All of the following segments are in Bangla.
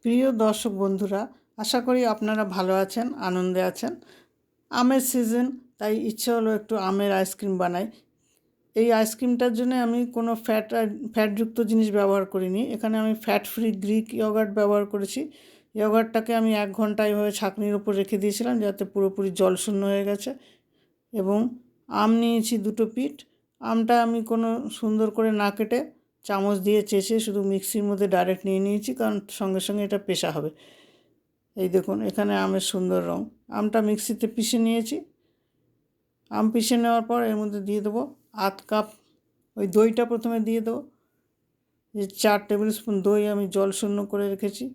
প্রিয় দর্শক বন্ধুরা, আশা করি আপনারা ভালো আছেন, আনন্দে আছেন। আমের সিজন, তাই ইচ্ছে হলো একটু আমের আইসক্রিম বানাই। এই আইসক্রিমটার জন্য আমি কোনো ফ্যাটযুক্ত জিনিস ব্যবহার করিনি। এখানে আমি ফ্যাট ফ্রি গ্রিক ইয়োগার্ট ব্যবহার করেছি। ইয়োগার্টটাকে আমি 1 ঘন্টা এইভাবে ছাঁকনির উপর রেখে দিয়েছিলাম, যাতে পুরোপুরি জলশূন্য হয়ে গেছে। এবং আম নিয়েছি 2টো পিঠ। আমটা আমি কোনো সুন্দর করে না কেটে চামচ দিয়ে চেঁচে শুধু মিক্সির মধ্যে ডাইরেক্ট নিয়ে নিয়েছি, কারণ সঙ্গে সঙ্গে এটা পেষা হবে। এই দেখুন, এখানে আমের সুন্দর রং। আমটা মিক্সিতে পিষে নিয়েছি। আম পিষে নেওয়ার পর এর মধ্যে দিয়ে দেবো 1/2 কাপ ওই দইটা প্রথমে দিয়ে দেবো। যে 4 টেবিল স্পুন দই আমি জল শূন্য করে রেখেছি,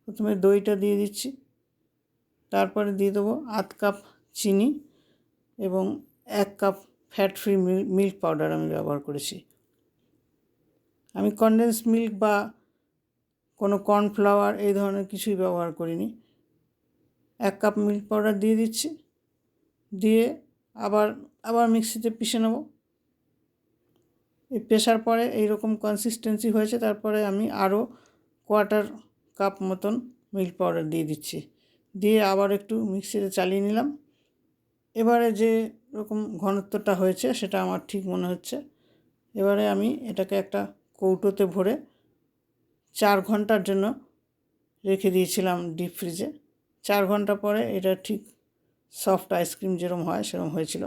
প্রথমে দইটা দিয়ে দিচ্ছি। তারপরে দিয়ে দেবো 1/2 কাপ চিনি এবং 1 cup fat free milk powder আমি ব্যবহার করেছি। আমি কনডেন্স মিল্ক বা কোনো কর্নফ্লাওয়ার এই ধরনের কিছুই ব্যবহার করিনি। 1 কাপ মিল্ক পাউডার দিয়ে দিচ্ছি, দিয়ে আবার মিক্সিতে পিষে নেব। এই পেষার পরে এইরকম কনসিস্টেন্সি হয়েছে, তারপরে আমি আরও 1/4 কাপ মতন মিল্ক পাউডার দিয়ে দিচ্ছি, দিয়ে আবার একটু মিক্সিতে চালিয়ে নিলাম। এবারে যে রকম ঘনত্বটা হয়েছে সেটা আমার ঠিক মনে হচ্ছে। এবারে আমি এটাকে একটা কৌটোতে ভরে 4 ঘন্টার জন্য রেখে দিয়েছিলাম ডিপ ফ্রিজে। 4 ঘন্টা পরে এটা ঠিক সফট আইসক্রিম যেরকম হয় সেরকম হয়েছিল।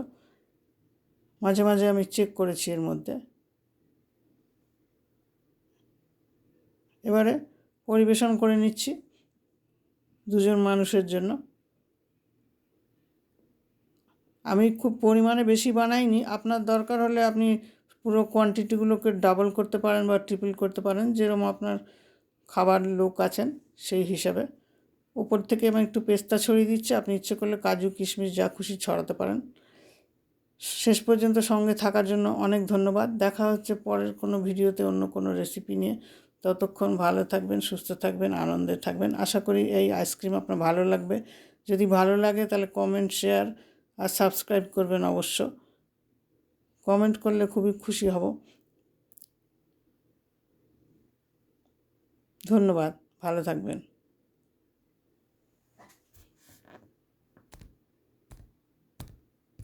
মাঝে মাঝে আমি চেক করেছি এর মধ্যে। এবারে পরিবেশন করে নিচ্ছি 2 জন মানুষের জন্য। আমি খুব পরিমাণে বেশি বানাইনি, আপনার দরকার হলে আপনি পুরো কোয়ান্টিটিগুলোকে ডাবল করতে পারেন বা ট্রিপল করতে পারেন, যেরকম আপনার খাবার লোক আছেন সেই হিসাবে। উপর থেকে আমি একটু পেস্তা ছড়িয়ে দিচ্ছি, আপনি ইচ্ছে করলে কাজু কিশমিশ যা খুশি ছড়াতে পারেন। শেষ পর্যন্ত সঙ্গে থাকার জন্য অনেক ধন্যবাদ। দেখা হচ্ছে পরের কোনো ভিডিওতে অন্য কোনো রেসিপি নিয়ে। ততক্ষণ ভালো থাকবেন, সুস্থ থাকবেন, আনন্দে থাকবেন। আশা করি এই আইসক্রিম আপনার ভালো লাগবে। যদি ভালো লাগে তাহলে কমেন্ট, শেয়ার আর সাবস্ক্রাইব করবেন অবশ্য। কমেন্ট করলে খুবই খুশি হব। ধন্যবাদ, ভালো থাকবেন।